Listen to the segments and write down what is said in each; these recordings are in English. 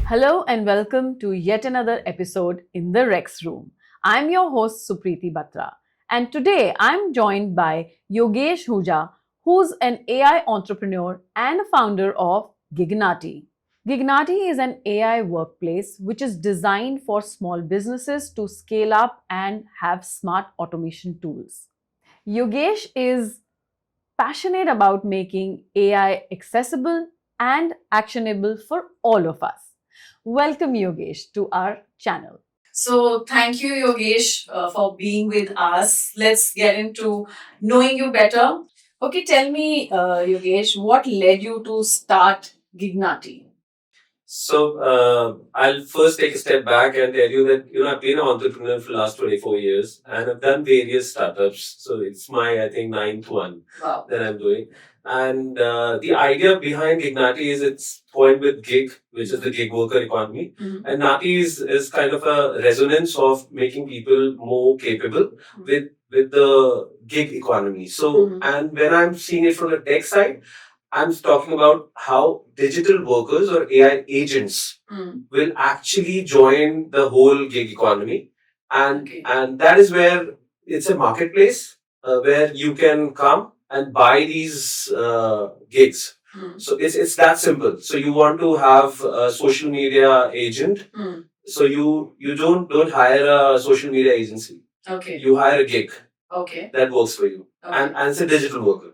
Hello and welcome to yet another episode in the Rex Room. I'm your host Supriti Batra, and today I'm joined by Yogesh Huja, who's an AI entrepreneur and founder of Gignati. Gignati is an AI workplace which is designed for small businesses to scale up and have smart automation tools. Yogesh is passionate about making AI accessible and actionable for all of us. Welcome, Yogesh, to our channel. So, thank you, Yogesh, for being with us. Let's get into knowing you better. Okay, tell me, Yogesh, what led you to start Gignati? I'll first take a step back and tell you that I've been an entrepreneur for the last 24 years and I've done various startups. So it's my I think ninth one that I'm doing. And the idea behind Gignati is it's point with gig, which is the gig worker economy, and Nati is kind of a resonance of making people more capable with the gig economy. And when I'm seeing it from the tech side, I'm talking about how digital workers or AI agents will actually join the whole gig economy. And that is where it's a marketplace where you can come and buy these gigs. So it's that simple. So you want to have a social media agent. So you don't hire a social media agency. Okay. You hire a gig. Okay. That works for you. Okay. And it's a digital worker.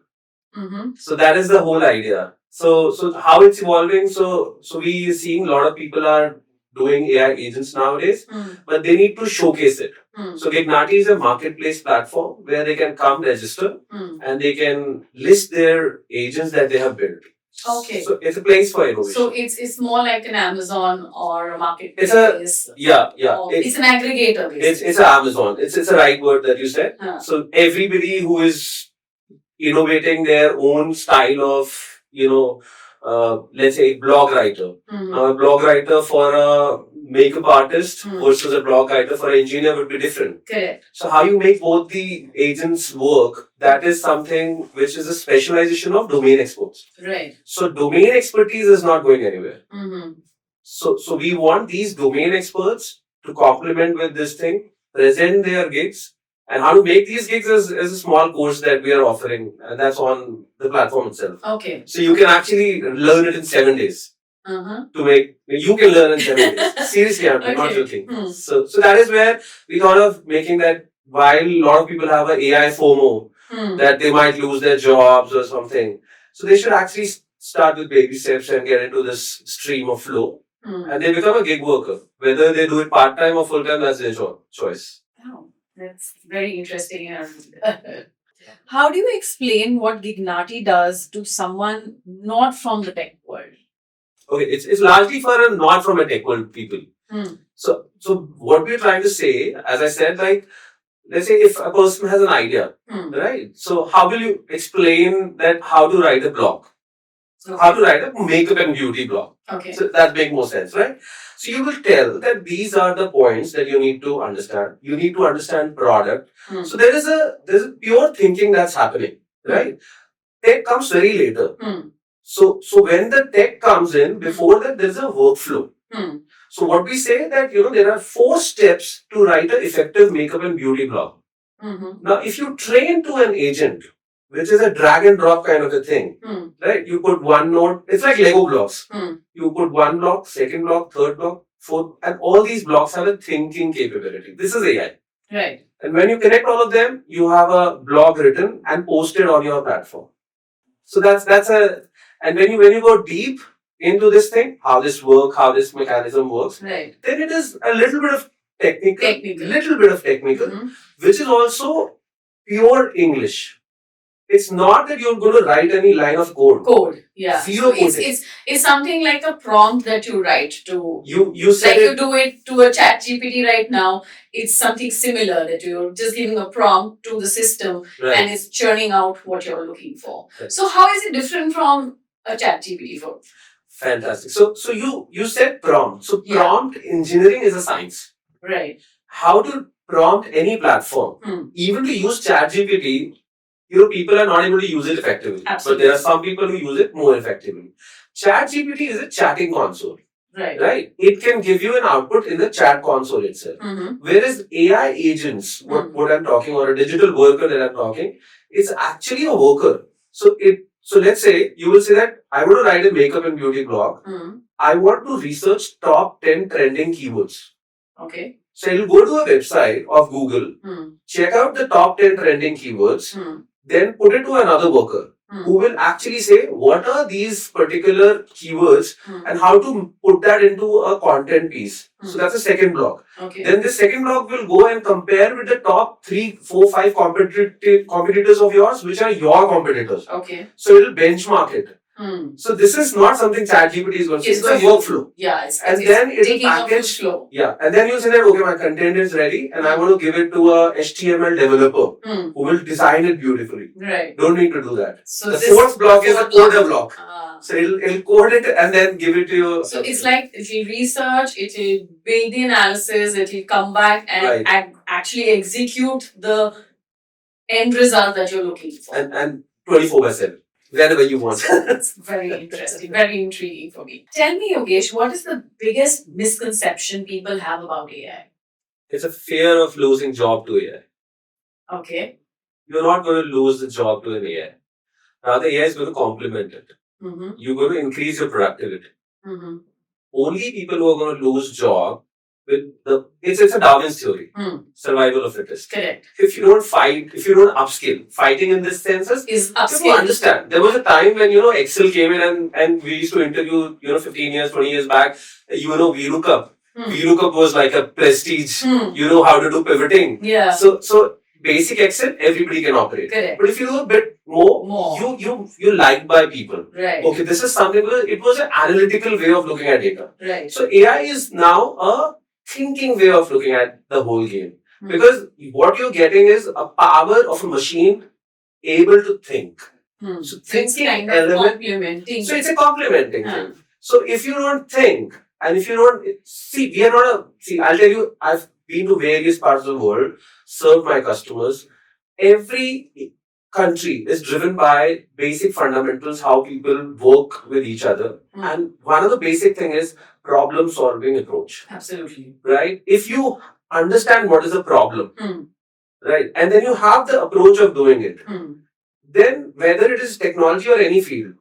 So that is the whole idea. So how it's evolving. So we seeing a lot of people are doing AI agents nowadays, but they need to showcase it. So Gignati is a marketplace platform where they can come register and they can list their agents that they have built. Okay. So it's a place for innovation. So it's more like an Amazon or a marketplace. It's an aggregator. It's an Amazon. It's a right word that you said. So everybody who is innovating their own style of, let's say, blog writer. Now, a blog writer for a makeup artist versus a blog writer for an engineer would be different. Correct. So, how you make both the agents work, that is something which is a specialization of domain experts. Right. So, domain expertise is not going anywhere. So we want these domain experts to complement with this thing, present their gigs, and how to make these gigs is a small course that we are offering, and that's on the platform itself. Okay. So you can actually learn it in 7 days. You can learn in 7 days. Seriously, I'm not joking. So that is where we thought of making that. While a lot of people have an AI FOMO that they might lose their jobs or something, so they should actually start with baby steps and get into this stream of flow, and they become a gig worker. Whether they do it part time or full time, that's their choice. Oh, that's very interesting. How do you explain what Gignati does to someone not from the tech world? Okay, it's largely for a not from a tech world people. So what we're trying to say, as I said, like, let's say if a person has an idea, right? So how will you explain that how to write a blog? So how to write a makeup and beauty blog. Okay. So that makes more sense, right? So you will tell that these are the points that you need to understand. You need to understand product. So there's a pure thinking that's happening, right? Tech comes very later. So when the tech comes in, before that there's a workflow. So what we say that there are 4 steps to write an effective makeup and beauty blog. Now if you train to an agent, which is a drag and drop kind of a thing, right? You put one node, it's like Lego blocks. You put one block, second block, third block, fourth, and all these blocks have a thinking capability. This is AI. Right. And when you connect all of them, you have a blog written and posted on your platform. So and when you go deep into this thing, how this works, how this mechanism works, right, then it is a little bit of technical, which is also pure English. It's not that you're going to write any line of code. Yeah. Zero coding. It's something like a prompt that you write to. You said like you do it to a chat GPT right now. It's something similar that you're just giving a prompt to the system, right, and it's churning out what you're looking for. Right. So how is it different from a chat GPT for? Fantastic. So you said prompt. So prompt engineering is a science. Right. How to prompt any platform, even to use ChatGPT, people are not able to use it effectively. Absolutely. But there are some people who use it more effectively. ChatGPT is a chatting console. Right? It can give you an output in the chat console itself. Whereas AI agents, what I'm talking, or a digital worker that I'm talking, it's actually a worker. So let's say you will say that I want to write a makeup and beauty blog. I want to research top 10 trending keywords. So you'll go to a website of Google, check out the top 10 trending keywords, then put it to another worker who will actually say what are these particular keywords and how to put that into a content piece. So that's the second block. Then the second block will go and compare with the top 3, 4, 5 competitors of yours, which are your competitors. So it'll benchmark it. So this is not something ChatGPT is going to. It's a workflow. And then it's packaged. And then you say that okay, my content is ready, and I want to give it to a HTML developer who will design it beautifully. Don't need to do that. So the fourth block is a coder block. So it'll code it and then give it to you. So it's like it will research, it will build the analysis, it will come back and actually execute the end result that you're looking for. And 24/7. Whenever you want. That's very interesting, very intriguing for me. Tell me, Yogesh, what is the biggest misconception people have about AI? It's a fear of losing job to AI. Okay. You're not going to lose the job to an AI. Rather, AI is going to complement it. You're going to increase your productivity. Only people who are going to lose job with it's a Darwin's theory. Survival of fittest. Correct. If you don't fight, if you don't upskill, fighting in this sense is upskill. You understand. There was a time when Excel came in and we used to interview 15 years, 20 years back. VLOOKUP. VLOOKUP was like a prestige. You know how to do pivoting. Yeah. So basic Excel, everybody can operate. Correct. But if you do a bit more. You're liked by people. Right. Okay, this is something where it was an analytical way of looking at data. Right. So AI is now a thinking way of looking at the whole game. Because what you're getting is a power of a machine able to think. So thinking kind of element. Complementing. So it's a complementing thing. So if you don't think, and if you don't see, I'll tell you, I've been to various parts of the world, served my customers. Every country is driven by basic fundamentals, how people work with each other. And one of the basic thing is problem solving approach. Absolutely. Right? If you understand what is the problem, right, and then you have the approach of doing it, then whether it is technology or any field,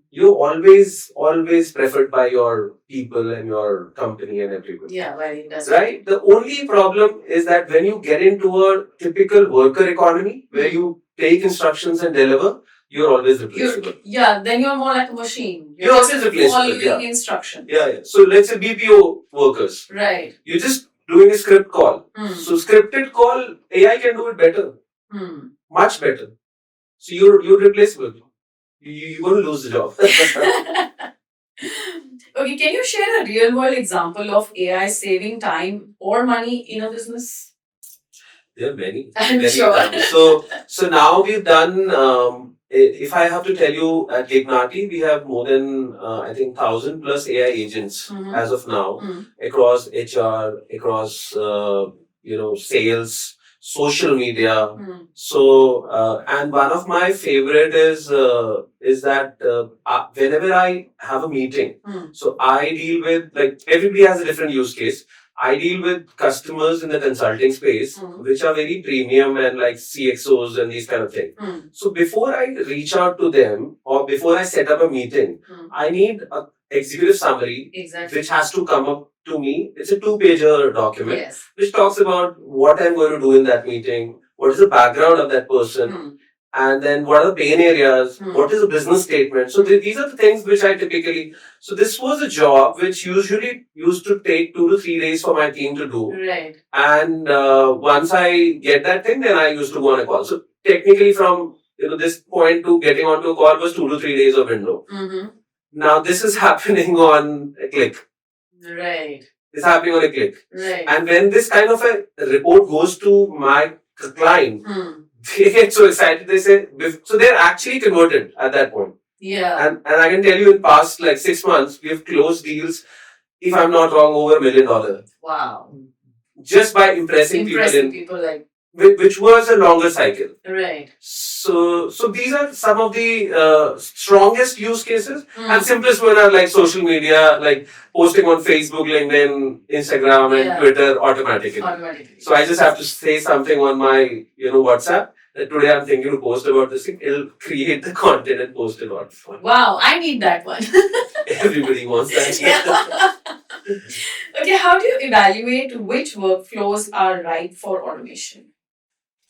you're always preferred by your people and your company and everybody. Yeah, right. That's right. The only problem is that when you get into a typical worker economy where you take instructions and deliver, you're always replaceable. Then you're more like a machine. You're always replaceable. Following instruction. Yeah. So let's say BPO workers. Right. You're just doing a script call. So scripted call, AI can do it better. Much better. So you're replaceable. You're going to lose the job. Okay, can you share a real world example of AI saving time or money in a business? There are many. I'm sure. So now we've done. If I have to tell you, at Gignati, we have more than I think 1,000 plus AI agents as of now across HR, across sales, social media. So and one of my favorite is that whenever I have a meeting, so I deal with, like, everybody has a different use case. I deal with customers in the consulting space, which are very premium and like CXOs and these kind of things. So before I reach out to them or before I set up a meeting, I need a executive summary, which has to come up to me. It's a 2-pager document, which talks about what I'm going to do in that meeting, what is the background of that person, and then what are the pain areas, what is the business statement. So these are the things which I typically. So this was a job which usually used to take 2 to 3 days for my team to do. Right. And once I get that thing, then I used to go on a call. So technically, from this point to getting onto a call was 2 to 3 days of window. Now this is happening on a click. Right. It's happening on a click. Right. And when this kind of a report goes to my client, they get so excited. They say, so they're actually converted at that point. Yeah. And I can tell you, in past like 6 months, we have closed deals, if I'm not wrong, over $1 million. Wow. Just by impressing people like which was a longer cycle. Right. So these are some of the strongest use cases, and simplest one are like social media, like posting on Facebook, LinkedIn, Instagram, and Twitter automatically. So I just have to say something on my WhatsApp that today I'm thinking to post about this thing. It'll create the content and post it on. Wow, I need that one. Everybody wants that. Yeah. Okay, how do you evaluate which workflows are right for automation?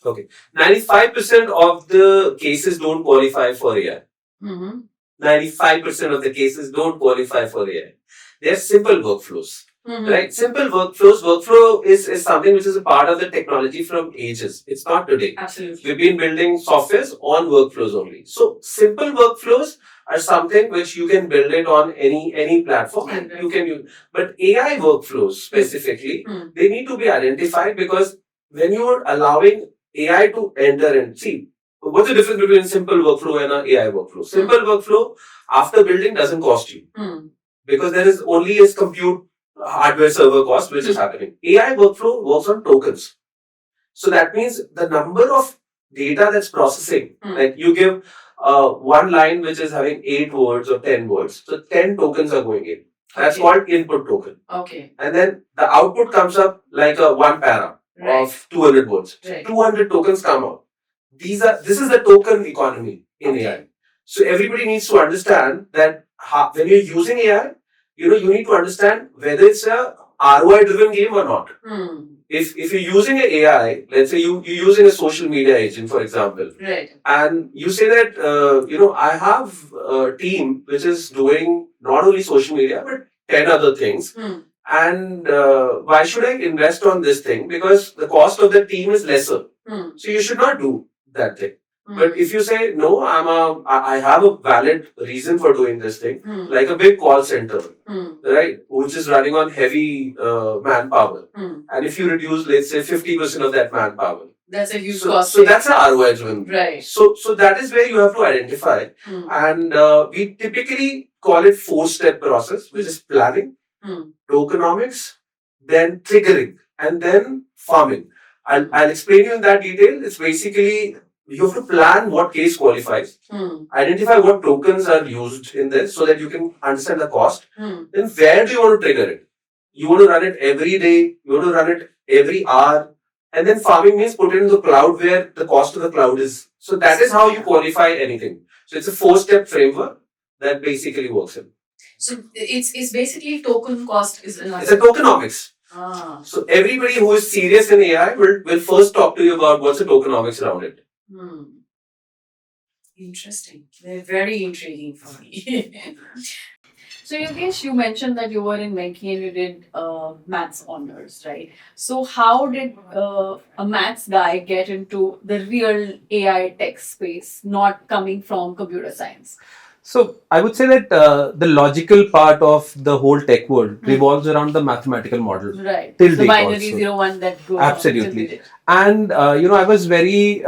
Okay. 95% of the cases don't qualify for AI. 95% of the cases don't qualify for AI. They're simple workflows. Right? Simple workflows. Workflow is something which is a part of the technology from ages. It's not today. Absolutely. We've been building softwares on workflows only. So simple workflows are something which you can build it on any platform and you can use. But AI workflows specifically, they need to be identified because when you're allowing AI to enter and see what's the difference between simple workflow and an AI workflow. Simple workflow after building doesn't cost you because there is only a compute hardware server cost which is happening. AI workflow works on tokens. So that means the number of data that's processing, like you give one line which is having 8 words or 10 words, so 10 tokens are going in. That's called input token. Okay. And then the output comes up like a one para of 200 words. Right. 200 tokens come out. This is the token economy in AI. So everybody needs to understand that when you're using AI, you need to understand whether it's a ROI driven game or not. If you're using an AI, let's say you're using a social media agent, for example, right, and you say that I have a team which is doing not only social media but 10 other things, and why should I invest on this thing because the cost of the team is lesser. So you should not do that thing. But if you say no, I have a valid reason for doing this thing, like a big call center, right, which is running on heavy manpower, and if you reduce, let's say, 50% of that manpower, that's a huge cost. So that's an ROI driven. Right. So that is where you have to identify, and we typically call it 4-step process, which is planning, tokenomics, then triggering, and then farming. I'll explain you in that detail. It's basically you have to plan what case qualifies, identify what tokens are used in this so that you can understand the cost. Then where do you want to trigger it? You want to run it every day, you want to run it every hour, and then farming means put it in the cloud where the cost of the cloud is. So that is how you qualify anything. So it's a 4-step framework that basically works in. So it's basically token cost is another. It's a tokenomics. So everybody who is serious in AI will first talk to you about what's the tokenomics around it. Interesting. They're very intriguing for me. So Yogesh, you mentioned that you were in Venki and you did maths honors, right? So how did a maths guy get into the real AI tech space, not coming from computer science? So I would say that the logical part of the whole tech world revolves around the mathematical model. Right. Till the binary also. 0 1 that goes absolutely. And I was very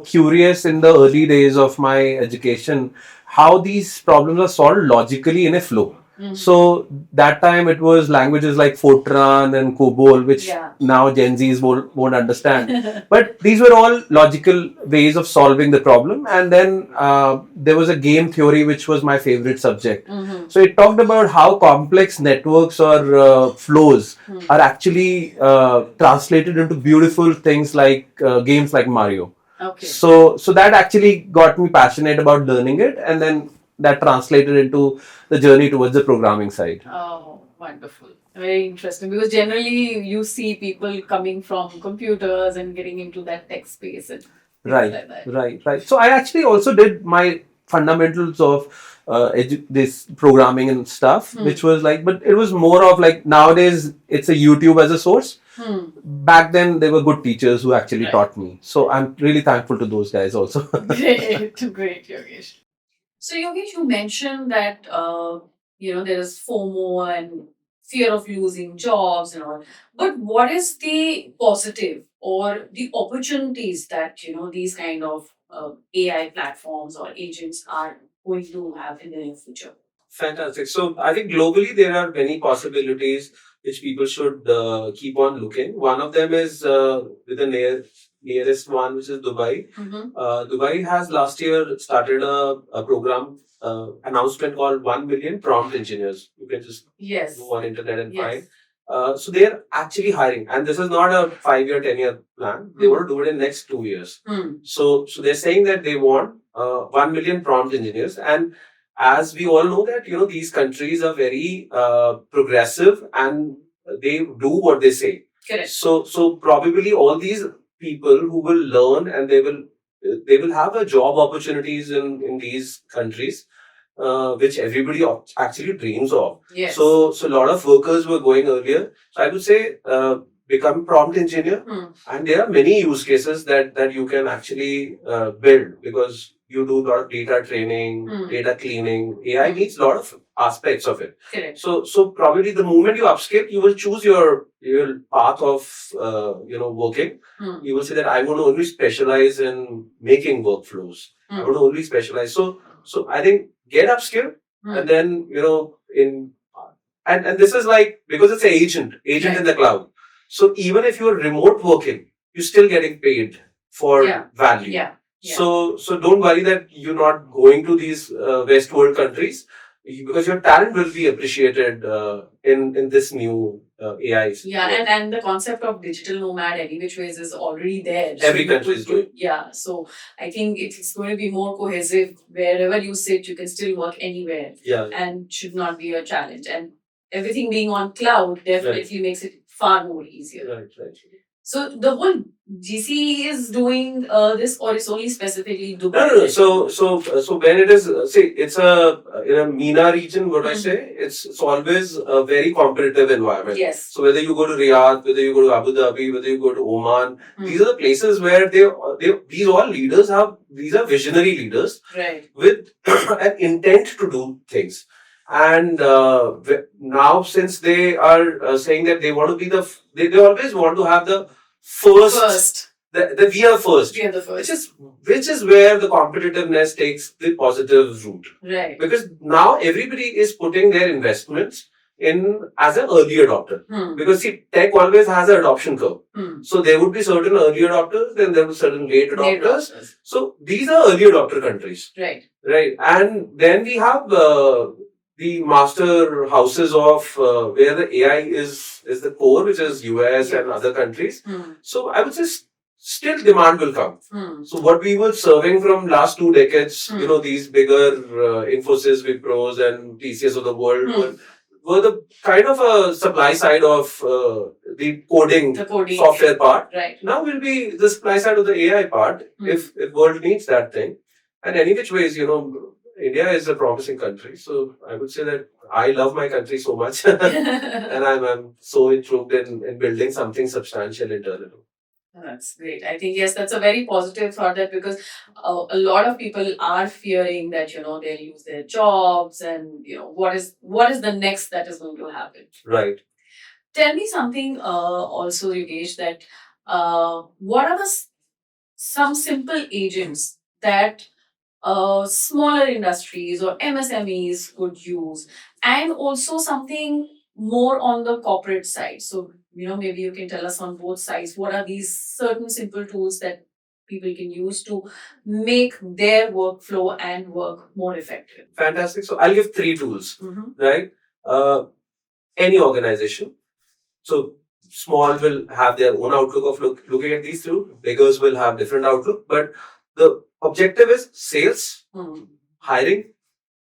curious in the early days of my education how these problems are solved logically in a flow. So that time it was languages like Fortran and COBOL, which now Gen Zs won't understand. But these were all logical ways of solving the problem. And then there was a game theory, which was my favorite subject. So it talked about how complex networks or flows are actually translated into beautiful things like games like Mario. Okay. So that actually got me passionate about learning it, and then that translated into the journey towards the programming side. Oh, wonderful. Very interesting because generally you see people coming from computers and getting into that tech space and right, like that. Right. So I actually also did my fundamentals of this programming and stuff, which was like, but it was more of like nowadays it's a YouTube as a source. Back then there were good teachers who actually taught me. So I'm really thankful to those guys also. Great, Yogesh. So Yogesh, you mentioned that there is FOMO and fear of losing jobs and all. But what is the positive or the opportunities that these kind of AI platforms or agents are going to have in the near future? Fantastic. So I think globally there are many possibilities which people should keep on looking. One of them is with the nearest one, which is Dubai. Dubai has last year started a program announcement called 1 million prompt engineers. You can just go on internet and find. So they're actually hiring, and this is not a 5-year, 10-year plan. They want to do it in next 2 years. So they're saying that they want 1 million prompt engineers, and as we all know that these countries are very progressive and they do what they say. Correct. So probably all these people who will learn and they will have a job opportunities in these countries, which everybody actually dreams of. Yes. So a lot of workers were going earlier. So I would say become prompt engineer, and there are many use cases that you can actually build, because you do a lot of data training, data cleaning. AI needs a lot of aspects of it. Correct. So probably the moment you upskill, you will choose your path of working. You will say that I want to only specialize in making workflows. I want to only specialize. So I think get upskill, and then in and this is like, because it's an agent in the cloud. So even if you're remote working, you're still getting paid for value. Yeah. So don't worry that you're not going to these West world countries, because your talent will be appreciated in this new AI. Yeah, and the concept of digital nomad any which ways is already there. Every country is doing. Yeah, so I think it's going to be more cohesive. Wherever you sit, you can still work anywhere. Yeah. And should not be a challenge. And everything being on cloud definitely makes it far more easier. Right. So the whole GC is doing this, or it's only specifically Dubai? No. So when it is, it's in a MENA region. What I say, it's always a very competitive environment. Yes. So whether you go to Riyadh, whether you go to Abu Dhabi, whether you go to Oman, these are the places where these all leaders these are visionary leaders, right, with an intent to do things. And now, since they are saying that they want to be they always want to have the first. We are first. We are the first. Which is where the competitiveness takes the positive route. Right. Because now everybody is putting their investments in as an early adopter. Because see, tech always has an adoption curve. So there would be certain early adopters, then there will be certain late adopters. So these are early adopter countries. Right. And then we have the master houses of where the AI is the core, which is US and other countries. So I would say still demand will come. So what we were serving from last 2 decades, these bigger Infosys, Wipros and TCS of the world were the kind of a supply side of the coding software part. Right. Now will be the supply side of the AI part, if world needs that thing. And any which ways, India is a promising country. So I would say that I love my country so much. And I'm so intrigued in building something substantial internally. That's great. I think, yes, that's a very positive thought, that because a lot of people are fearing that, they'll lose their jobs, and, what is the next that is going to happen. Right. Tell me something also, Yogesh, that what are some simple agents that smaller industries or MSMEs could use, and also something more on the corporate side. So, maybe you can tell us on both sides, what are these certain simple tools that people can use to make their workflow and work more effective? Fantastic. So I'll give 3 tools, right? Any organization. So small will have their own outlook of looking at these two. Biggers will have different outlook, but the objective is sales, hiring,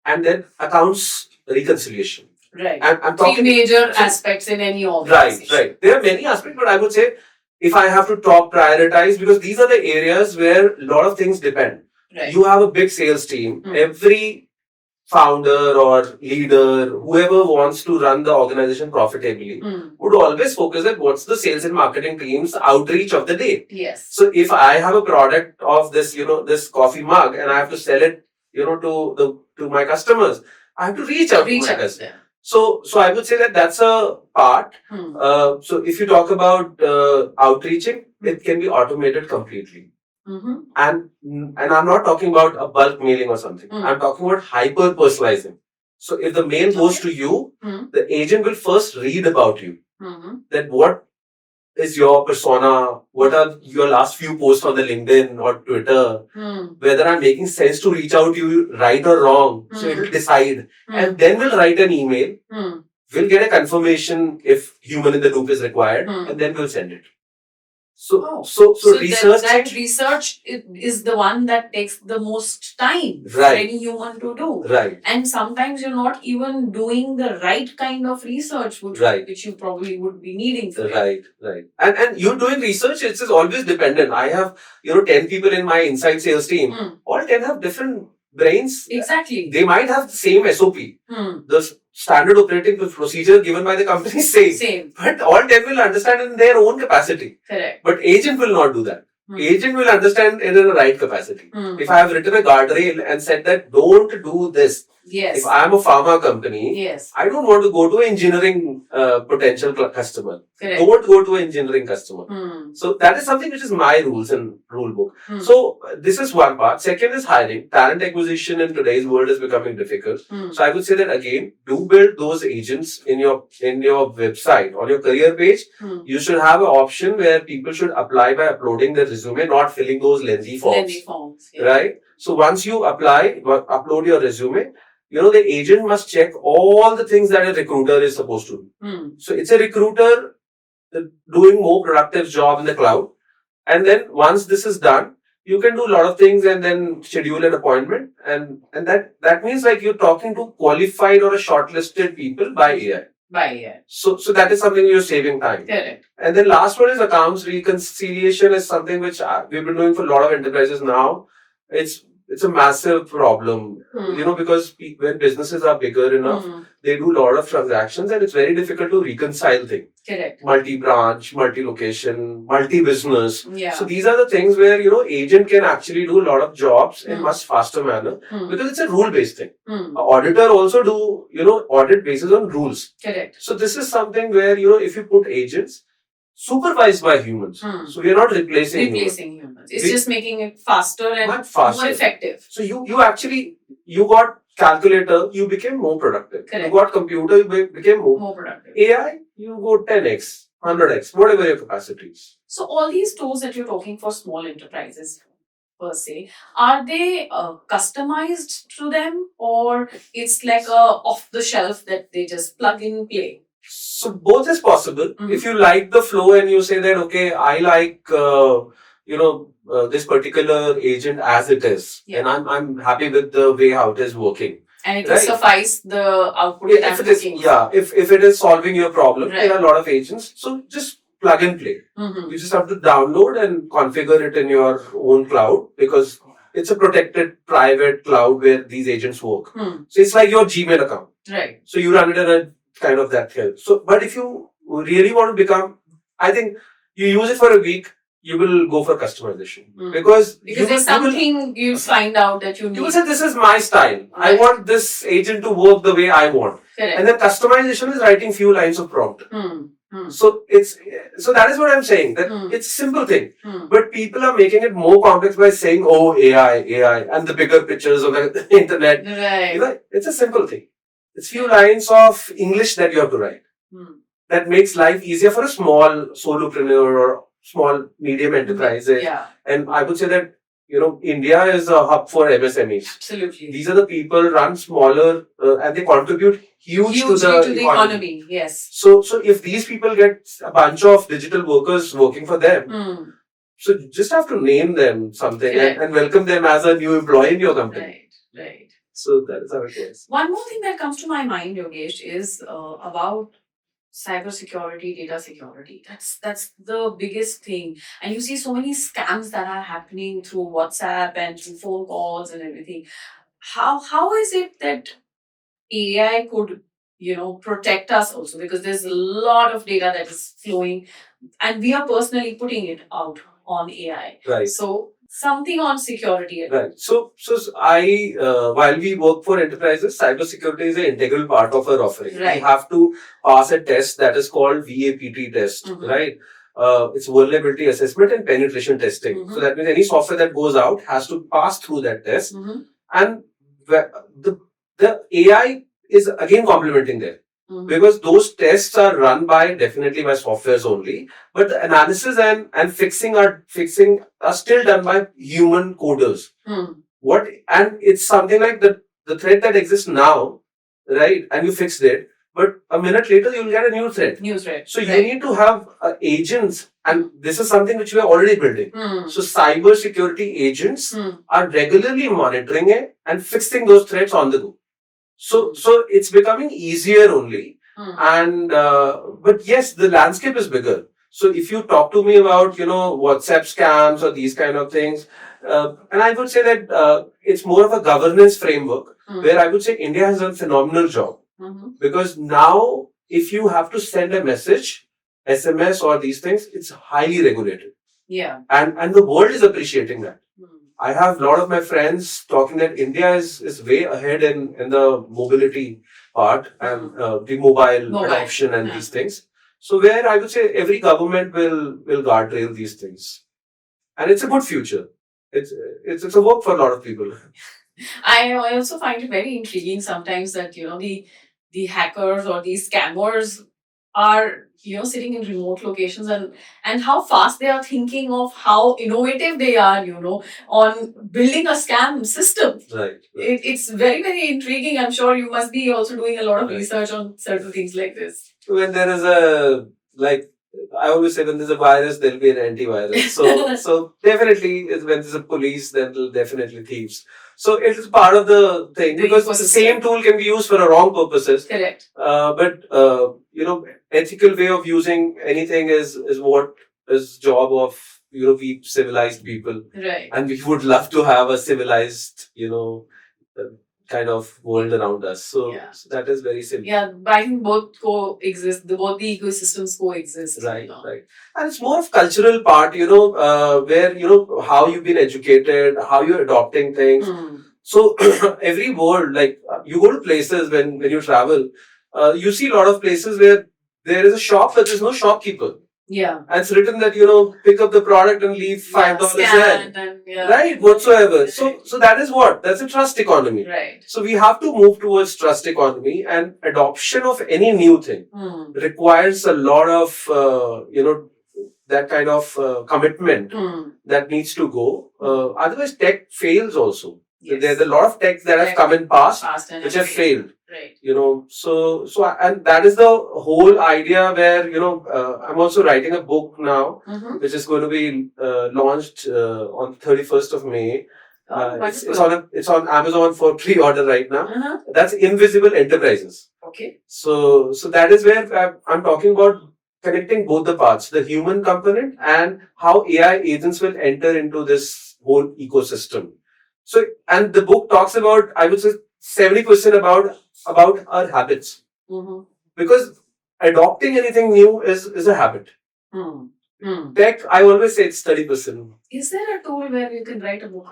and then accounts reconciliation. Right. I'm talking 3 major aspects in any organization. Right. There are many aspects, but I would say if I have to prioritize, because these are the areas where a lot of things depend. Right. You have a big sales team. Every founder or leader, whoever wants to run the organization profitably, would always focus at what's the sales and marketing team's outreach of the day. Yes. So if I have a product of this, this coffee mug, and I have to sell it, to my customers, I have to reach out to my customers. So I would say that that's a part. So if you talk about outreaching, it can be automated completely. And I'm not talking about a bulk mailing or something. I'm talking about hyper personalizing. So if the mail goes to you, the agent will first read about you. That what is your persona, what are your last few posts on the LinkedIn or Twitter, whether I'm making sense to reach out to you right or wrong. So it will decide. And then we'll write an email. We'll get a confirmation if human in the loop is required, and then we'll send it. So research. That research is the one that takes the most time for any human to do. Right. And sometimes you're not even doing the right kind of research, which you probably would be needing for it. Right. And you're doing research, it's always dependent. I have, 10 people in my inside sales team. All 10 have different brains. Exactly. They might have the same SOP. The standard operating procedure given by the company is same. But all 10 will understand in their own capacity. Correct. But agent will not do that. Agent will understand it in a right capacity. If I have written a guardrail and said that don't do this. Yes. If I am a pharma company, yes, I don't want to go to an engineering potential customer. Correct. Don't go to an engineering customer. So that is something which is my rules and rule book. So this is one part. Second is hiring. Talent acquisition in today's world is becoming difficult. So I would say that again, do build those agents in your website, on your career page. You should have an option where people should apply by uploading their resume, not filling those lengthy forms. Yeah. Right? So once you upload your resume, the agent must check all the things that a recruiter is supposed to do. So it's a recruiter doing more productive job in the cloud. And then once this is done, you can do a lot of things and then schedule an appointment. And that means like you're talking to qualified or a shortlisted people by AI. So that is something you're saving time. Correct. And then last one is accounts reconciliation is something which we've been doing for a lot of enterprises now. It's a massive problem, because when businesses are bigger enough, they do a lot of transactions and it's very difficult to reconcile things. Correct. Multi-branch, multi-location, multi-business. Yeah. So these are the things where, agent can actually do a lot of jobs in much faster manner because it's a rule-based thing. An auditor also do, audit basis on rules. Correct. So this is something where, if you put agents, supervised by humans. So we are not replacing humans. It's just making it faster and more effective. So you got calculator, you became more productive. Correct. You got computer, you became more productive. AI, you go 10x, 100x, whatever your capacity is. So all these tools that you're talking for small enterprises per se, are they customized to them or it's like a off the shelf that they just plug in and play? So both is possible. If you like the flow and you say that, okay, I like, this particular agent as it is, and I'm happy with the way how it is working. And it will suffice the output that I'm looking. Yeah, if it is solving your problem, there are a lot of agents. So just plug and play. You just have to download and configure it in your own cloud because it's a protected private cloud where these agents work. So it's like your Gmail account. Right. So you run it in a kind of that helps. So, but if you really want to become, I think you use it for a week, you will go for customization because there's something you find out that you need. You will say, this is my style. Right. I want this agent to work the way I want. Correct. And then customization is writing few lines of prompt. So that is what I'm saying. That it's a simple thing, but people are making it more complex by saying, "Oh, AI, and the bigger pictures on the internet." Right. It's a simple thing. It's few lines of English that you have to write. That makes life easier for a small solopreneur or small medium enterprises. Yeah. And I would say that, India is a hub for MSMEs. Absolutely. These are the people run smaller and they contribute huge to the economy. Yes. So if these people get a bunch of digital workers working for them, so you just have to name them something and welcome them as a new employee in your company. Right. So that is how it goes. One more thing that comes to my mind, Yogesh, is about cybersecurity, data security. That's the biggest thing. And you see so many scams that are happening through WhatsApp and through phone calls and everything. How is it that AI could, protect us also? Because there's a lot of data that is flowing and we are personally putting it out on AI. Right. So something on security. Right. So I, while we work for enterprises, cybersecurity is an integral part of our offering. Right. We have to pass a test that is called VAPT test, right? It's vulnerability assessment and penetration testing. So that means any software that goes out has to pass through that test. And the AI is again complementing there. Because those tests are run by definitely by softwares only, but the analysis and fixing are still done by human coders. What and it's something like the thread that exists now, right? And you fixed it, but a minute later you'll get a new thread. So you need to have agents, and this is something which we are already building. So cyber security agents are regularly monitoring it and fixing those threads on the go. So it's becoming easier only. And but yes, the landscape is bigger. So if you talk to me about WhatsApp scams or these kind of things, and I would say that it's more of a governance framework where I would say India has done a phenomenal job. Because now if you have to send a message, SMS or these things, it's highly regulated. And the world is appreciating that. I have a lot of my friends talking that India is way ahead in the mobility part and the mobile adoption and these things. So where I would say every government will guardrail these things, and it's a good future. It's a work for a lot of people. I also find it very intriguing sometimes that the hackers or these scammers are sitting in remote locations, and how fast they are thinking of how innovative they are on building a scam system. Right. It's very, very intriguing. I'm sure you must be also doing a lot of research on certain things like this. When there is I always say when there's a virus, there'll be an antivirus. So definitely, when there's a police, then there'll definitely thieves. So it is part of the thing, because the same tool can be used for a wrong purposes. Correct. But ethical way of using anything is what is job of we civilized people. Right. And we would love to have a civilized kind of world around us. So that is very simple. Yeah, I think both coexist. Both the ecosystems coexist. Right, right. And it's more of cultural part, where how you've been educated, how you're adopting things. So every world, like you go to places when you travel, you see a lot of places where there is a shop, but there's no shopkeeper. Yeah. And it's written that, pick up the product and leave $5 there. Right, whatsoever. Right. So that is what? That's a trust economy. Right. So we have to move towards trust economy, and adoption of any new thing requires a lot of, that kind of commitment that needs to go. Otherwise, tech fails also. Yes. There's a lot of techs that have come in past which have failed. Right. And that is the whole idea where, I'm also writing a book now, which is going to be launched on 31st of May. It's on Amazon for pre-order right now. That's Invisible Enterprises. Okay. So that is where I'm talking about connecting both the parts, the human component and how AI agents will enter into this whole ecosystem. So, and the book talks about, I would say, 70% about our habits. Because adopting anything new is a habit. Tech, I always say it's 30%. Is there a tool where you can write a book?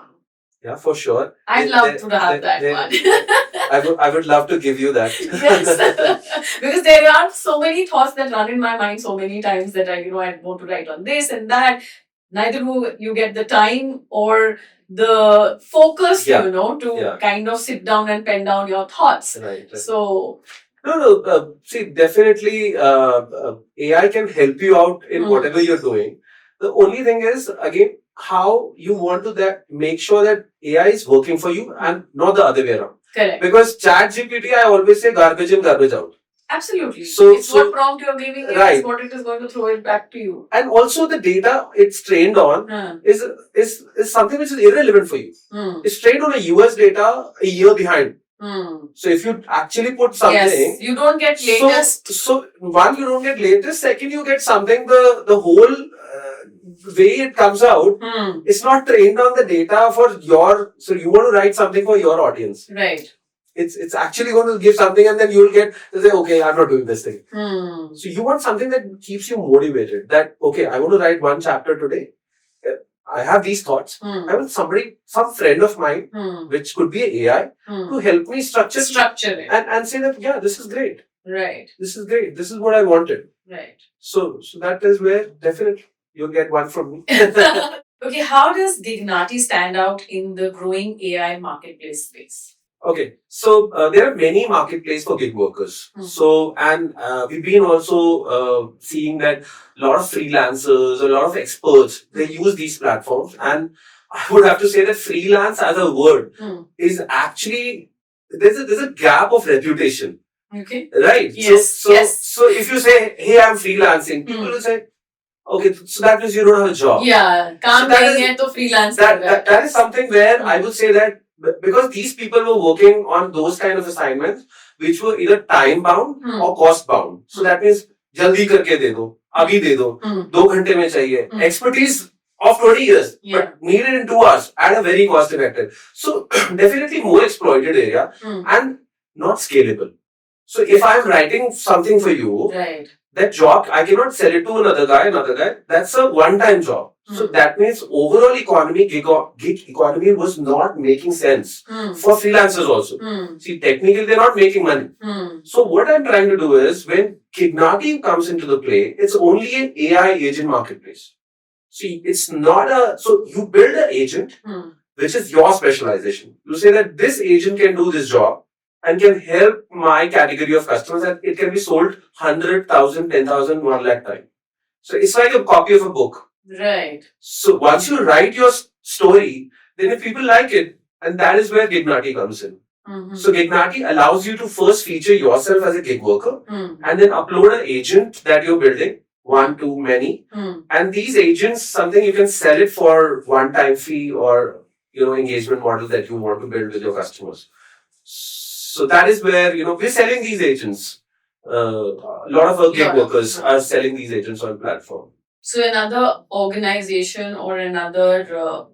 Yeah, for sure. I'd love to have that one. I would love to give you that. Yes. Because there are so many thoughts that run in my mind so many times that I want to write on this and that. Neither do you get the time or the focus, to kind of sit down and pen down your thoughts. Right. So, no. See, definitely, AI can help you out in whatever you're doing. The only thing is, again, how you want to make sure that AI is working for you and not the other way around. Correct. Because ChatGPT, I always say garbage in, garbage out. Absolutely. So what prompt you're giving it is what it is going to throw it back to you. And also the data it's trained on is something which is irrelevant for you. It's trained on a US data a year behind. So if you actually put something, you don't get latest. So one, you don't get latest. Second, you get something the whole way it comes out. It's not trained on the data for your. So you want to write something for your audience, right? It's actually going to give something, and then you'll say, okay, I'm not doing this thing. So you want something that keeps you motivated. That okay, I want to write one chapter today. I have these thoughts. I want some friend of mine, which could be an AI, to help me structure it and say that this is great. Right. This is great. This is what I wanted. Right. So that is where definitely you'll get one from me. Okay, how does Gignati stand out in the growing AI marketplace space? Okay, so there are many marketplaces for gig workers. So, and we've been also seeing that a lot of freelancers, a lot of experts, they use these platforms. And I would have to say that freelance as a word is actually, there's a gap of reputation. Okay. Right? Yes. So if you say, hey, I'm freelancing, people will say, okay, so that means you don't have a job. Yeah, काम नहीं है तो freelance that is something where I would say that because these people were working on those kind of assignments which were either time bound or cost bound. So that means जल्दी करके दे दो, अभी दे दो, 2 घंटे में चाहिए. Expertise of 20 years, but needed in 2 hours at a very cost effective. So definitely more exploited area and not scalable. So if I'm writing something for you, right, that job, I cannot sell it to another guy. That's a one-time job. So that means overall gig economy was not making sense for freelancers also. See, technically they're not making money. So what I'm trying to do is when Gignati comes into the play, it's only an AI agent marketplace. See, it's not so you build an agent, which is your specialization. You say that this agent can do this job and can help my category of customers and it can be sold 100,000, 10,000, 1 lakh times. So it's like a copy of a book. Right. So once you write your story, then if people like it, and that is where Gignati comes in. So Gignati allows you to first feature yourself as a gig worker and then upload an agent that you're building, one to many. And these agents, something you can sell it for one-time fee or engagement model that you want to build with your customers. So that is where we're selling these agents. A lot of our gig workers are selling these agents on platform. So another organization or another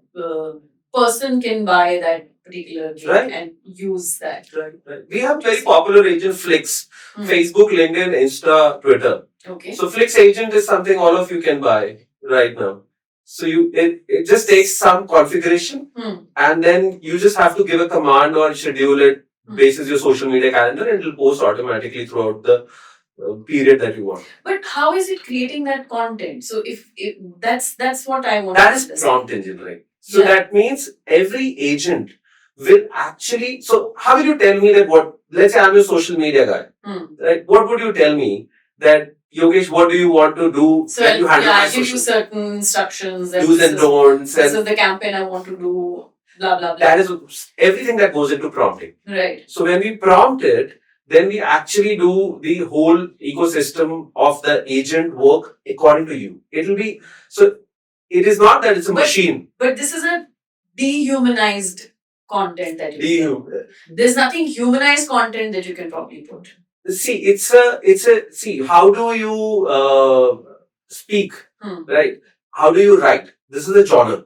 person can buy that particular gig and use that. Right. We have very popular agent Flix, Facebook, LinkedIn, Insta, Twitter. Okay. So Flix agent is something all of you can buy right now. So it just takes some configuration and then you just have to give a command or schedule it basis your social media calendar and it will post automatically throughout the period that you want. But how is it creating that content? So if that's what I want. That is prompt engineering. So that means every agent will actually. So how will you tell me that what? Let's say I'm a social media guy. Right? What would you tell me that? Yogesh, what do you want to do? So you handle I give you certain instructions. Do's and don'ts. This is the campaign I want to do. Blah blah blah. That is everything that goes into prompting. Right. So when we prompt it, then we actually do the whole ecosystem of the agent work according to you. It will be so. It is not that it's a machine. But this is a dehumanized content that you. There's nothing humanized content that you can probably put. See, it's a see. How do you speak? Right? How do you write? This is a genre,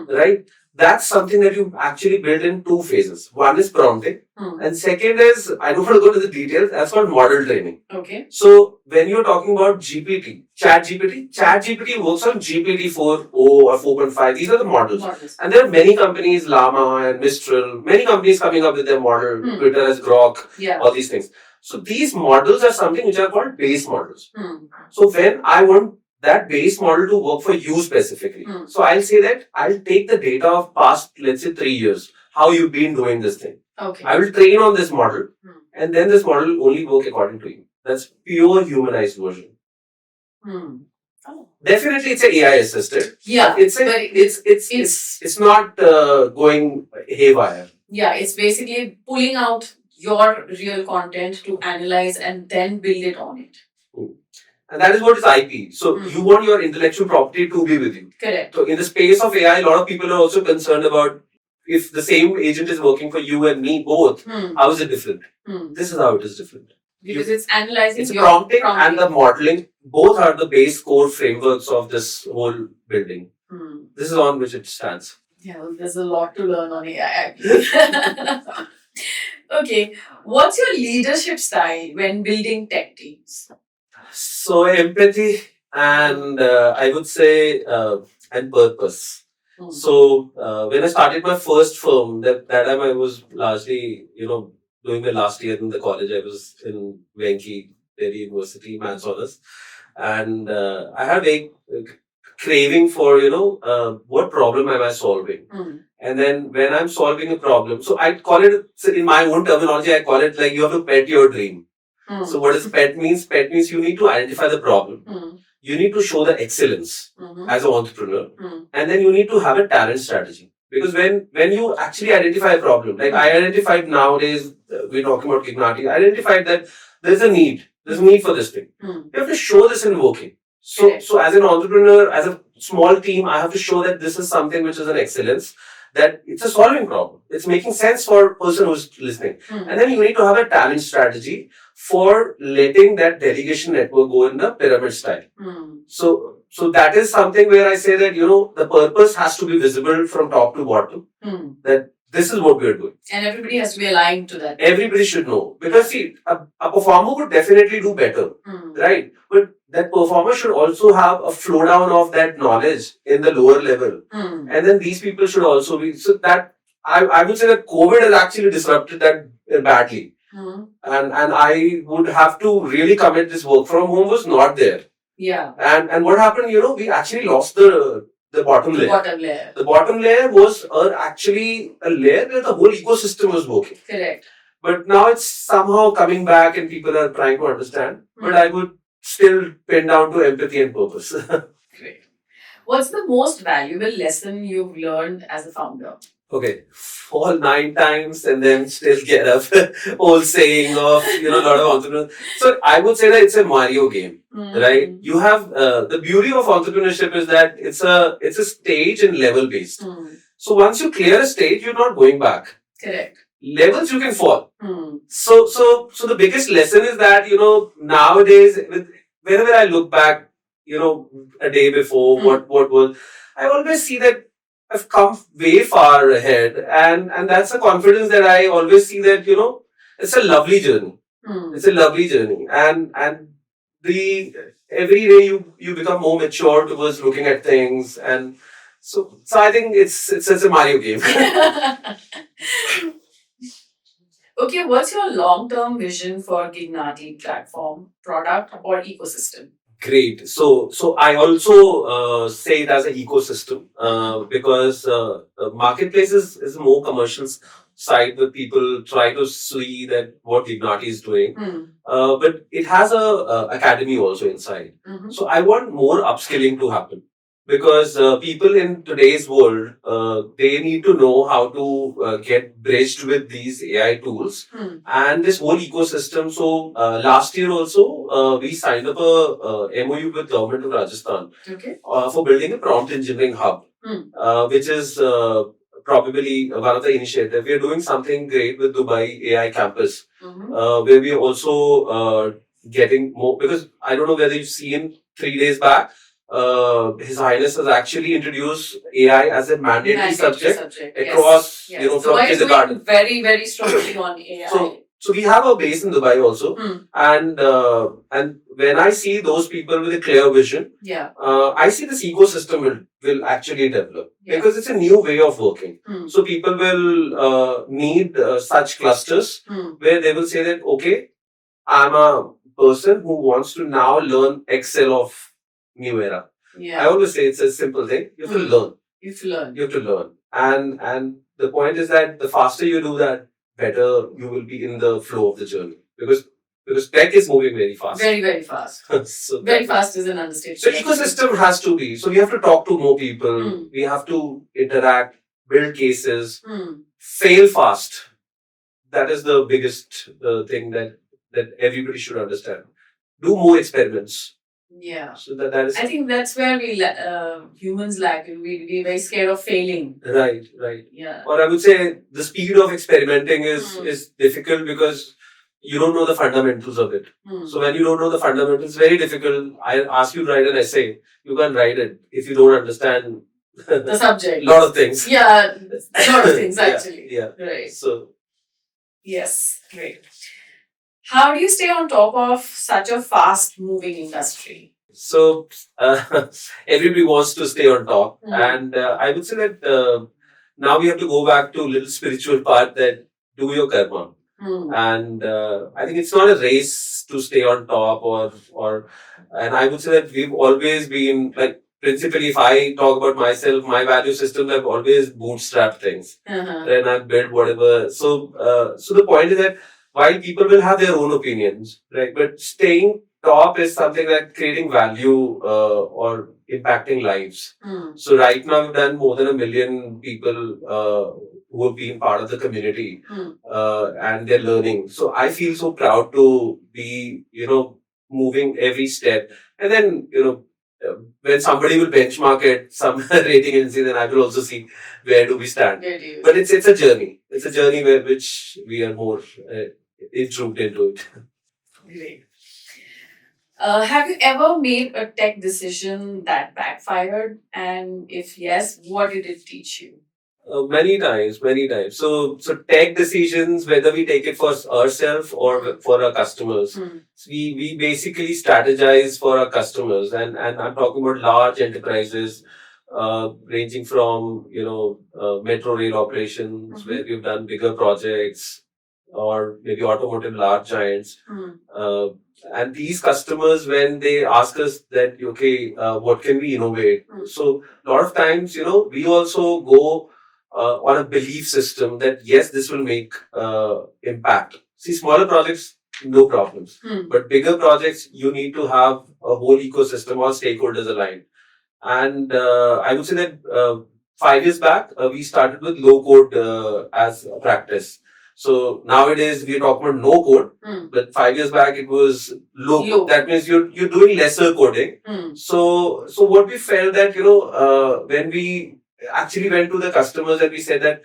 right? That's something that you actually build in 2 phases. One is prompting, and second is I don't want to go to the details. That's called model training. Okay. So when you're talking about GPT, Chat GPT works on GPT 4.0 or 4.5. These are the models. And there are many companies, Llama and Mistral, many companies coming up with their model. Twitter has Grok, all these things. So these models are something which are called base models. So when I want that base model to work for you specifically, so I'll say that I'll take the data of past, let's say 3 years, how you've been doing this thing. Okay. I will train on this model and then this model will only work according to you. That's pure humanized version. Definitely it's an AI assisted. Yeah. It's not going haywire. Yeah, it's basically pulling out your real content to analyze and then build it on it. And that is what is IP. So you want your intellectual property to be with you. Correct. So in the space of AI, a lot of people are also concerned about if the same agent is working for you and me both, how is it different? This is how it is different. Because it's analyzing it's prompting and the modeling. Both are the base core frameworks of this whole building. This is on which it stands. Yeah, well, there's a lot to learn on AI. Okay, what's your leadership style when building tech teams? So empathy and I would say and purpose. So when I started my first firm, that time I was largely doing my last year in the college. I was in Venki Delhi University, maths honors, and I had a craving for what problem am I solving? And then when I'm solving a problem, so I call it, so in my own terminology, I call it like you have to pet your dream. So what does pet means? Pet means you need to identify the problem. You need to show the excellence as an entrepreneur. And then you need to have a talent strategy. Because when you actually identify a problem, like I identified nowadays, we're talking about Gignati, I identified that there's a need. There's a need for this thing. You have to show this in working. So as an entrepreneur, as a small team, I have to show that this is something which is an excellence, that it's a solving problem. It's making sense for a person who's listening. And then you need to have a talent strategy for letting that delegation network go in the pyramid style. So that is something where I say that, the purpose has to be visible from top to bottom. That this is what we are doing. And everybody has to be aligned to that. Everybody should know. Because see, a performer would definitely do better. Right? But that performer should also have a flow down of that knowledge in the lower level. And then these people should also be, so that I would say that COVID has actually disrupted that badly. And I would have to really commit, this work from home was not there. Yeah. And what happened, we actually lost the bottom layer. The bottom layer was actually a layer where the whole ecosystem was working. Correct. But now it's somehow coming back and people are trying to understand. But I would still pin down to empathy and purpose. Great. What's the most valuable lesson you've learned as a founder? Okay, fall 9 times and then still get up. Old saying of, a lot of entrepreneurs. So I would say that it's a Mario game, right? You have, the beauty of entrepreneurship is that it's a stage and level based. So once you clear a stage, you're not going back. Correct. Levels you can fall. So the biggest lesson is that, nowadays, whenever I look back, a day before, what was, I always see that I've come way far ahead, and that's a confidence that I always see that, it's a lovely journey. It's a lovely journey. And the every day you become more mature towards looking at things, and so I think it's a Mario game. Okay, what's your long-term vision for Gignati platform, product, or ecosystem? Great. So I also say it as an ecosystem because marketplace is a more commercial side where people try to see that what Gignati is doing. But it has a academy also inside. So I want more upskilling to happen. Because people in today's world, they need to know how to get bridged with these AI tools and this whole ecosystem. So last year also, we signed up a MOU with Government of Rajasthan for building a prompt engineering hub, which is probably one of the initiatives. We are doing something great with Dubai AI campus, where we are also getting more, because I don't know whether you've seen 3 days back, His Highness has actually introduced AI as a mandatory subject across, from kindergarten. Very, very strongly on AI. So we have a base in Dubai also, and when I see those people with a clear vision, I see this ecosystem will actually develop because it's a new way of working. So people will need such clusters where they will say that, okay, I'm a person who wants to now learn Excel of new era. I always say it's a simple thing. You have to learn. You have to learn. And the point is that the faster you do that, better you will be in the flow of the journey. Because tech is moving very fast. Very, very fast. So very fast is an understatement. So ecosystem has to be. So we have to talk to more people. We have to interact, build cases, fail fast. That is the biggest thing that everybody should understand. Do more experiments. Yeah. So that is. I think that's where we humans lack. We're very scared of failing. Right. Yeah. Or I would say the speed of experimenting is difficult because you don't know the fundamentals of it. So when you don't know the fundamentals, it's very difficult. I ask you to write an essay. You can't write it if you don't understand the subject. A lot of things. Yeah, a lot of things actually. Yeah. Right. So. Yes. Great. How do you stay on top of such a fast-moving industry? So, everybody wants to stay on top. And I would say that now we have to go back to a little spiritual part, that do your karma. And I think it's not a race to stay on top and I would say that we've always been like principally, if I talk about myself, my value system, I've always bootstrapped things. And I've built whatever. So the point is that while people will have their own opinions, right? But staying top is something like creating value or impacting lives. So right now we've done more than 1 million people who have been part of the community and they're learning. So I feel so proud to be, moving every step. And then, when somebody will benchmark it, some rating agency, then I will also see where do we stand. But it's a journey. It's a journey which we are more intruded into it. Great. Have you ever made a tech decision that backfired? And if yes, what did it teach you? Many times, many times. So tech decisions, whether we take it for ourselves or for our customers, so we basically strategize for our customers, and I'm talking about large enterprises, ranging from metro rail operations where we've done bigger projects, or maybe automotive large giants. Uh, and these customers, when they ask us that, okay, what can we innovate? So a lot of times, we also go on a belief system that yes, this will make impact. See, smaller projects, no problems. But bigger projects, you need to have a whole ecosystem, all stakeholders aligned. And I would say that 5 years back, we started with low code as a practice. So nowadays we're talking about no code, but 5 years back it was low code. That means you're doing lesser coding. So what we felt that when we actually went to the customers and we said that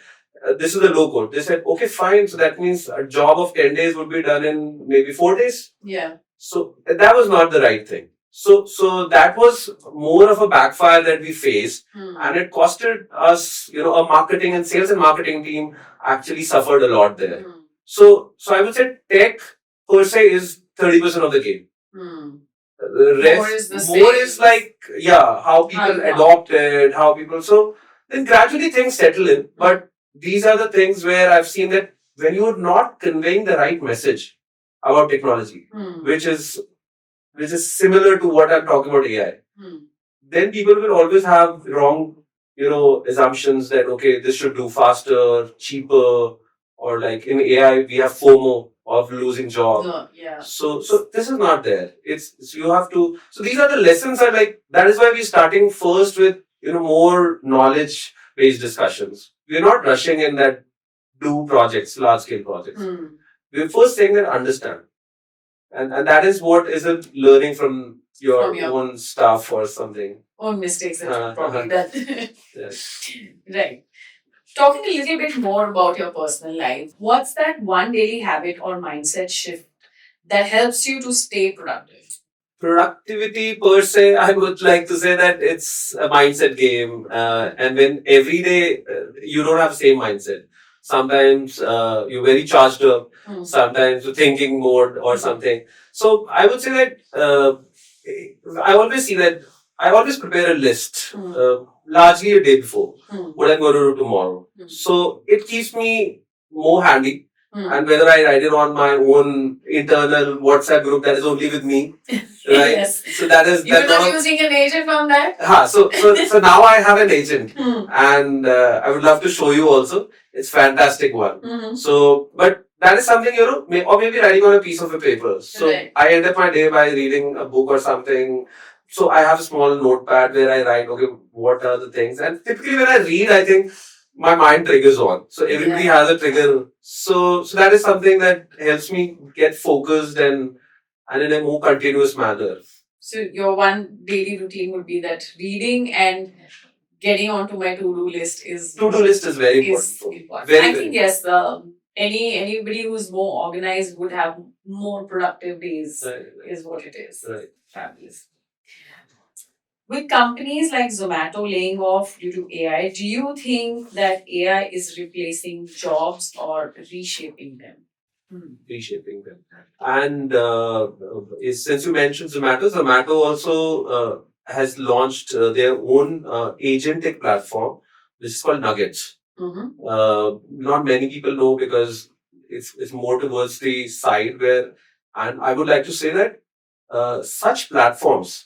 this is the low code, they said okay fine. So that means a job of 10 days would be done in maybe 4 days. Yeah. So that was not the right thing. So that was more of a backfire that we faced, and it costed us, a marketing and sales and marketing team actually suffered a lot there. So I would say tech per se is 30% of the game. The rest, more is like, how people adopt it, how people. So then gradually things settle in. But these are the things where I've seen that when you're not conveying the right message about technology, which is similar to what I'm talking about AI, then people will always have wrong, assumptions that, okay, this should do faster, cheaper, or like in AI, we have FOMO of losing job. No, yeah. So this is not there. It's you have to, so these are the lessons are like, that is why we're starting first with, more knowledge based discussions. We're not rushing in that do projects, large scale projects. We're first saying that understand. And that is what is it learning from your own stuff or something. Own mistakes that you've probably done. Yes. Right. Talking a little bit more about your personal life, what's that one daily habit or mindset shift that helps you to stay productive? Productivity per se, I would like to say that it's a mindset game. And when every day you don't have the same mindset. Sometimes you're very charged up, sometimes you're thinking mode or something. So I would say that I always see that I always prepare a list, largely a day before, what I'm going to do tomorrow. So it keeps me more handy. And whether I write it on my own internal WhatsApp group that is only with me, right? Yes. So that is you're not using an agent from that. So now I have an agent, and I would love to show you also. It's fantastic one. So, but that is something or maybe writing on a piece of a paper. So I end up my day by reading a book or something. So I have a small notepad where I write, okay, what are the things? And typically when I read, I think my mind triggers on. So everybody has a trigger. So that is something that helps me get focused and in a more continuous manner. So your one daily routine would be that reading and getting onto my to-do list is very important. Very, I think yes, anybody who's more organized would have more productive days. Right. Is what it is. Right. Fabulous. With companies like Zomato laying off due to AI, do you think that AI is replacing jobs or reshaping them? Reshaping them. And since you mentioned Zomato also has launched their own agentic platform, which is called Nuggets. Not many people know because it's more towards the side where, and I would like to say that such platforms,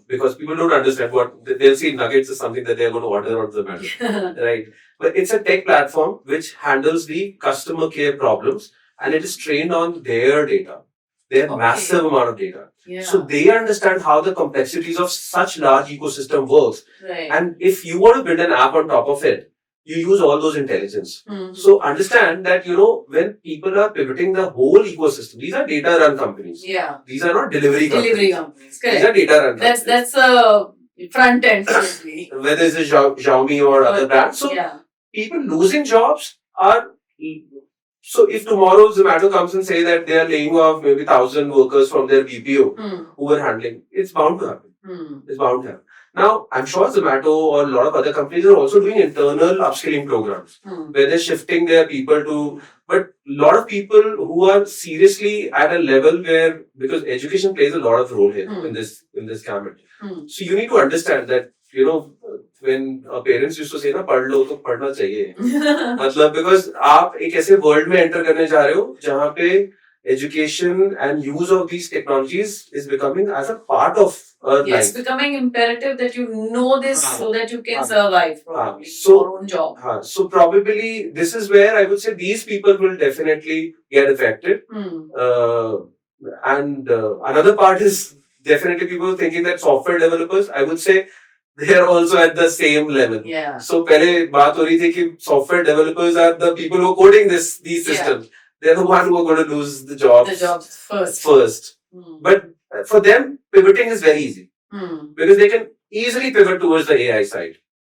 because people don't understand they'll see nuggets is something that they're going to order on Zomato, right? But it's a tech platform which handles the customer care problems, and it is trained on their data. They have massive amount of data. So they understand how the complexities of such large ecosystem works. Right. And if you want to build an app on top of it, you use all those intelligence. So understand that, when people are pivoting the whole ecosystem, these are data run companies. Yeah. These are not delivery companies. Correct. These are data run companies. That's a front end, whether it's a Xiaomi or other brands. So people losing jobs are. So if tomorrow Zomato comes and say that they are laying off maybe 1,000 workers from their BPO who were handling, it's bound to happen. It's bound to happen. Now, I'm sure Zomato or a lot of other companies are also doing internal upskilling programs where they're shifting their people to, but a lot of people who are seriously at a level where, because education plays a lot of role here in this gamut. So you need to understand that, when parents used to say ना पढ़ लो तो पढ़ना चाहिए मतलब because आप एक ऐसे world में enter करने जा रहे हो जहाँ पे education and use of these technologies is becoming as a part of our life. It's becoming imperative that you know this so that you can survive probably your own job. So probably this is where I would say these people will definitely get affected. And another part is definitely people thinking that software developers, I would say, they are also at the same level. Yeah. So पहले बात हो रही थी कि software developers are the people who are coding these systems. They're the one who are going to lose the jobs. The jobs first. But for them, pivoting is very easy because they can easily pivot towards the AI side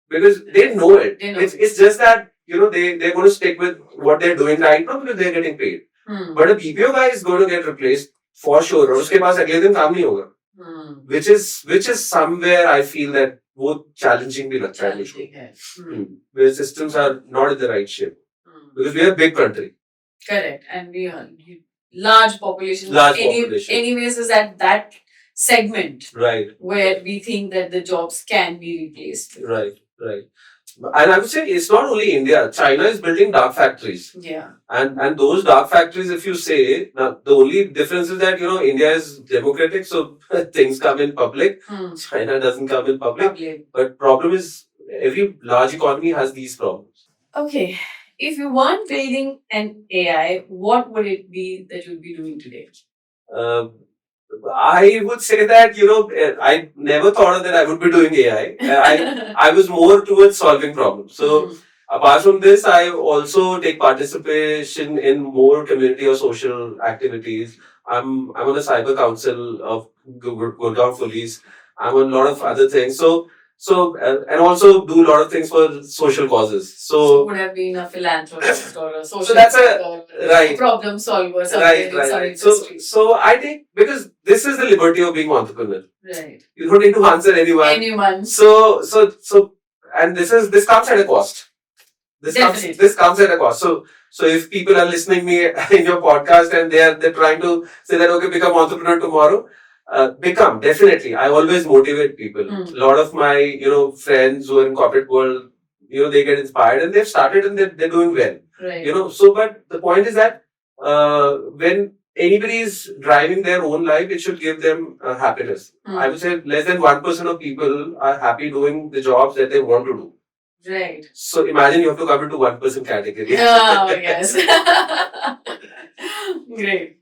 because they know it. It's just that they're going to stick with what they're doing right now because they're getting paid. But a BPO guy is going to get replaced for sure. और उसके पास अगले दिन काम नहीं होगा. Which is somewhere I feel that बहुत challenging भी लगता है मुझको. Where systems are not in the right shape because we are a big country. Correct, and we are large population. Anyways, is at that segment, right, where we think that the jobs can be replaced. Right. And I would say it's not only India. China is building dark factories. Yeah. And those dark factories, if you say, now the only difference is that India is democratic, so things come in public. China doesn't come in public. But problem is every large economy has these problems. Okay. If you weren't building an AI, what would it be that you'd be doing today? I would say that, I never thought that I would be doing AI. I was more towards solving problems. So, apart from this, I also take participation in more community or social activities. I'm on the cyber council of Gurgaon Police. I'm on a lot of other things. So, and also do a lot of things for social causes. So would have been a philanthropist or a social right problem solver. Right. So I think because this is the liberty of being entrepreneur. Right. You don't need to answer anyone. So, and this comes at a cost. This comes at a cost. So if people are listening me in your podcast and they're trying to say that okay, become entrepreneur tomorrow. Become definitely. I always motivate people. A lot of my friends who are in corporate world, they get inspired and they've started and they're doing well. Right. So but the point is that when anybody is driving their own life, it should give them happiness. I would say less than 1% of people are happy doing the jobs that they want to do. Right. So imagine you have to come into 1% category. Oh yes. Great.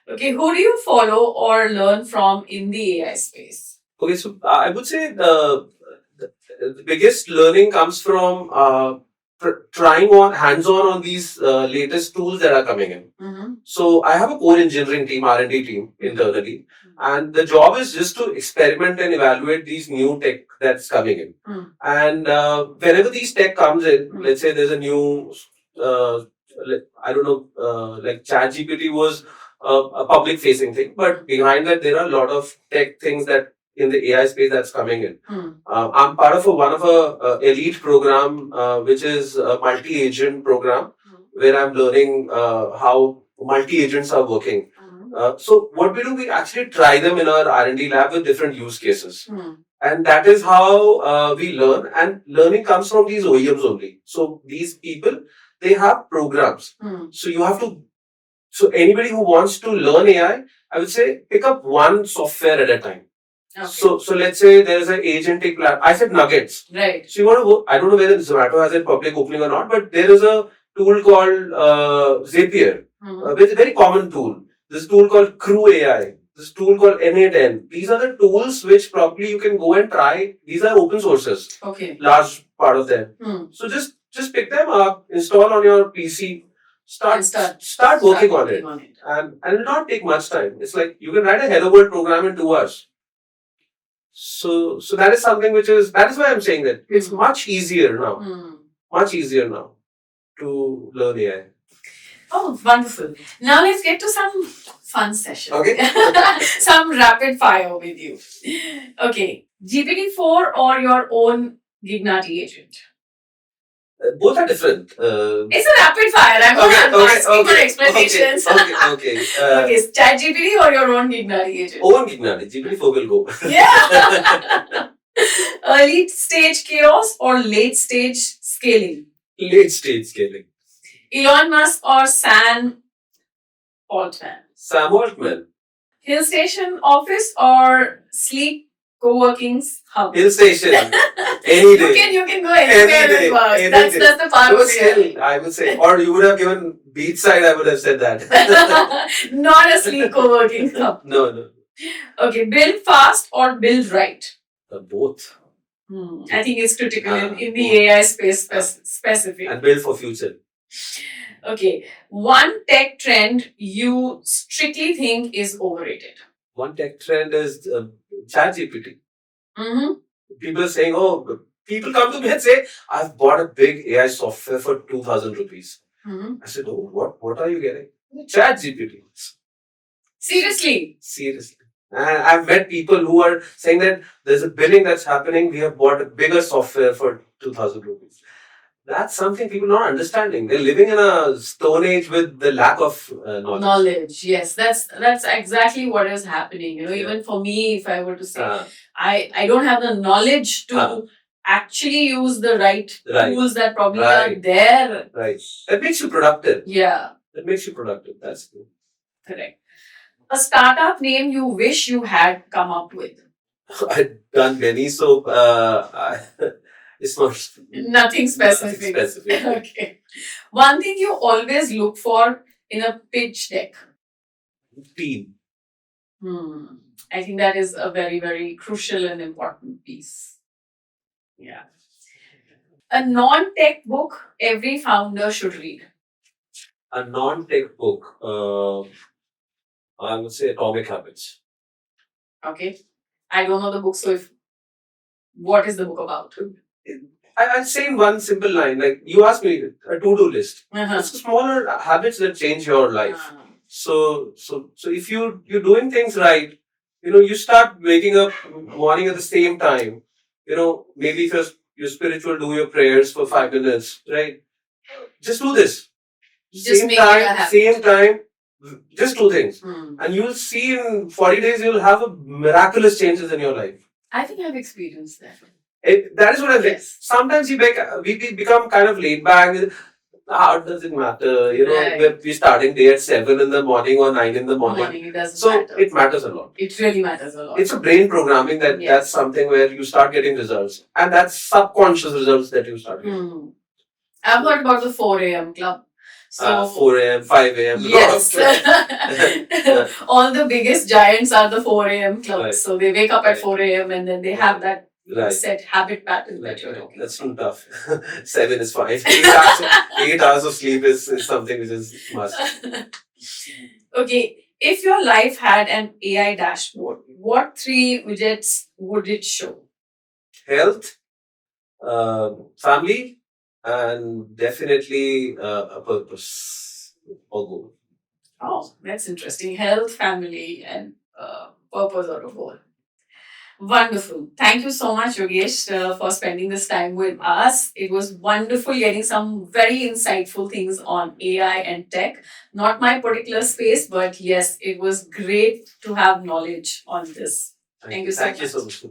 Okay, who do you follow or learn from in the AI space? Okay, so I would say the biggest learning comes from trying on hands-on on these latest tools that are coming in. So I have a core engineering team, R&D team internally, and the job is just to experiment and evaluate these new tech that's coming in. And whenever these tech comes in, let's say there's a new, I don't know, like ChatGPT was a public-facing thing, but behind that there are a lot of tech things that in the AI space that's coming in. I'm part of one of a elite program, which is a multi-agent program, where I'm learning how multi-agents are working. So what we do, we actually try them in our R&D lab with different use cases. And that is how we learn. And learning comes from these OEMs only. So these people, they have programs. So you have to So anybody who wants to learn AI, I would say pick up one software at a time. Okay. So let's say there's an agentic platform. I said nuggets. Right. So you want to go, I don't know whether Zomato has a public opening or not, but there is a tool called Zapier, which is a very common tool. This tool called Crew AI. This tool called NA10. These are the tools which probably you can go and try. These are open sources. Okay. Large part of them. So just pick them up, install on your PC, start working on it. And it will not take much time. It's like you can write a Hello World program in 2 hours. So that is something that is why I'm saying that it's much easier now. Much easier now to learn AI. Oh, wonderful. Now let's get to some fun session. Okay. Some rapid fire with you. Okay. GPT-4 or your own Gignati agent? Both are different. It's a rapid fire. I'm not asking for explanations. Okay. Okay, ChatGPT or your own Gignati agent? Own Gignati. GPT-4 will go. Yeah. Early stage chaos or late stage scaling? Late stage scaling. Elon Musk or Sam Altman? Sam Altman. Hill station office or sleek co-workings hub? Hill station. Any day. You can go anywhere it works. That's the part of it. I would say. Or you would have given beachside, I would have said that. Not a sleek co-working hub. No. Okay, build fast or build right? Both. I think it's critical in the AI space specific. And build for future. Okay, one tech trend you strictly think is overrated? One tech trend is ChatGPT. People are saying, people come to me and say, I've bought a big AI software for 2,000 rupees. I said, what are you getting? ChatGPT. Seriously? Seriously. And I've met people who are saying that there's a billing that's happening. We have bought a bigger software for 2,000 rupees. That's something people are not understanding. They're living in a stone age with the lack of knowledge. Yes, that's exactly what is happening. Even for me, if I were to say, I don't have the knowledge to actually use the right tools that probably are there. Right. That makes you productive. Yeah. That makes you productive. That's good. Correct. A startup name you wish you had come up with? I've done many, so it's not nothing specific. Okay. One thing you always look for in a pitch deck? Team. I think that is a very, very crucial and important piece. Yeah. A non-tech book every founder should read? A non-tech book, I would say Atomic Habits. Okay. I don't know the book, so what is the book about? I'll say in one simple line, like you asked me a to-do list. It's smaller habits that change your life. So if you're doing things right, you start waking up morning at the same time. Maybe if you're spiritual, do your prayers for 5 minutes, right? Just do this. Same time, just two things. And you'll see in 40 days, you'll have a miraculous changes in your life. I think I've experienced that. That is what I think. Yes. Sometimes we become kind of laid back. How does it matter? We're starting day at 7 in the morning or 9 in the morning. It doesn't matter. It matters a lot. It really matters a lot. It's a brain programming that's something where you start getting results. And that's subconscious results that you start getting. I've heard about the 4 a.m. club. So 4 a.m., 5 a.m. Yes. All the biggest giants are the 4 a.m. clubs. Right. So they wake up at 4 a.m. and then they have that set habit pattern that you're talking about. That's too tough. 7 is fine. 8 hours of sleep is something which is must. Okay. If your life had an AI dashboard, what 3 widgets would it show? Health, family, and definitely a purpose or goal. Oh, that's interesting. Health, family, and purpose or a goal. Wonderful. Thank you so much, Yogesh, for spending this time with us. It was wonderful getting some very insightful things on AI and tech. Not my particular space, but yes, it was great to have knowledge on this. Thank you so much.